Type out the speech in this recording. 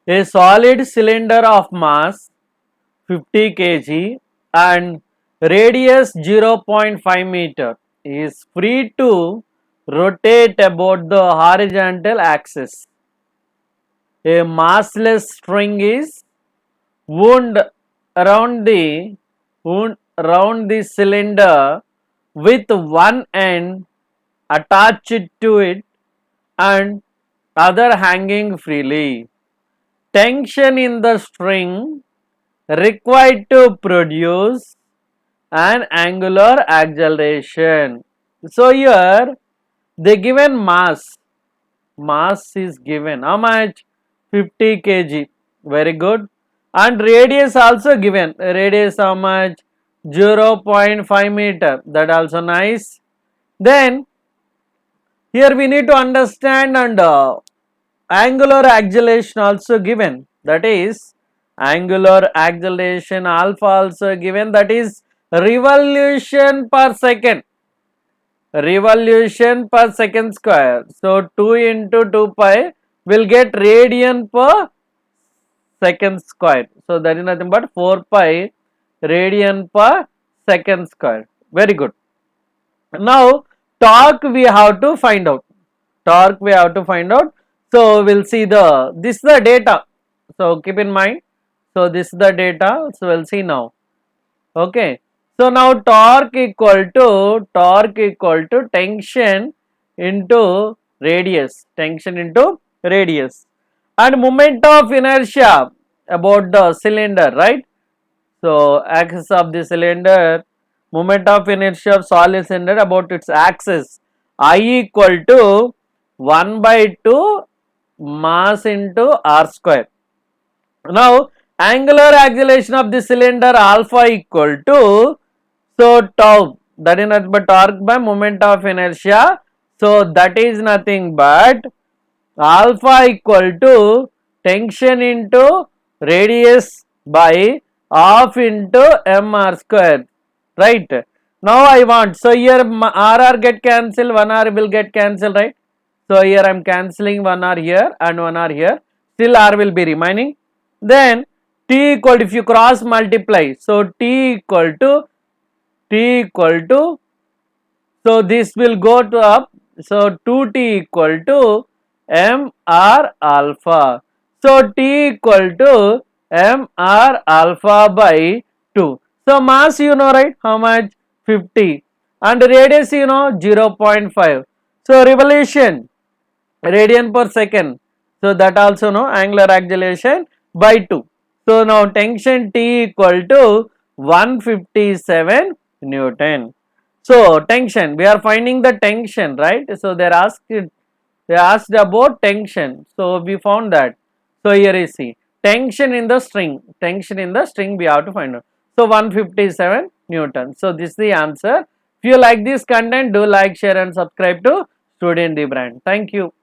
A solid cylinder of mass 50 kg and radius 0.5 meter is free to rotate about the horizontal axis. A massless string is wound around the cylinder with one end attached to it and other hanging freely. Tension in the string required to produce an angular acceleration. So here they given mass is given how much, 50 kg, very good, and radius also given, radius how much, 0.5 meter, that also nice. Then here we need to understand and angular acceleration also given, that is angular acceleration alpha also given, that is revolution per second, revolution per second square. So 2 into 2 pi will get radian per second square. So that is nothing but 4 pi radian per second square. Very good. Now torque we have to find out. Torque we have to find out. So we'll see this is the data. So keep in mind. So this is the data. So we'll see now. Okay. So now torque equal to tension into radius. Tension into radius. And moment of inertia about the cylinder, right? So axis of the cylinder, moment of inertia of solid cylinder about its axis, I equal to 1 by 2 mass into r square. Now angular acceleration of the cylinder alpha equal to, so tau, that is nothing but torque by moment of inertia. So that is nothing but alpha equal to tension into radius by half into mr square, right? Now I want, so here r get cancelled, 1 r will get cancelled, right? So here I am cancelling 1 r here and 1 r here, still r will be remaining. Then t equal to, if you cross multiply, so t equal to, so this will go to up, so 2t equal to mr alpha. So t equal to mr alpha by 2. So mass you know, right, how much, 50, and radius you know 0.5. So revolution radian per second, so that also know, angular acceleration by 2. So now tension T equal to 157 Newton. So tension, we are finding the tension, right? So they asked about tension, so we found that. So here is see, tension in the string we have to find out. So 157 Newton. So this is the answer. If you like this content, do like, share and subscribe to Student the Brand. Thank you.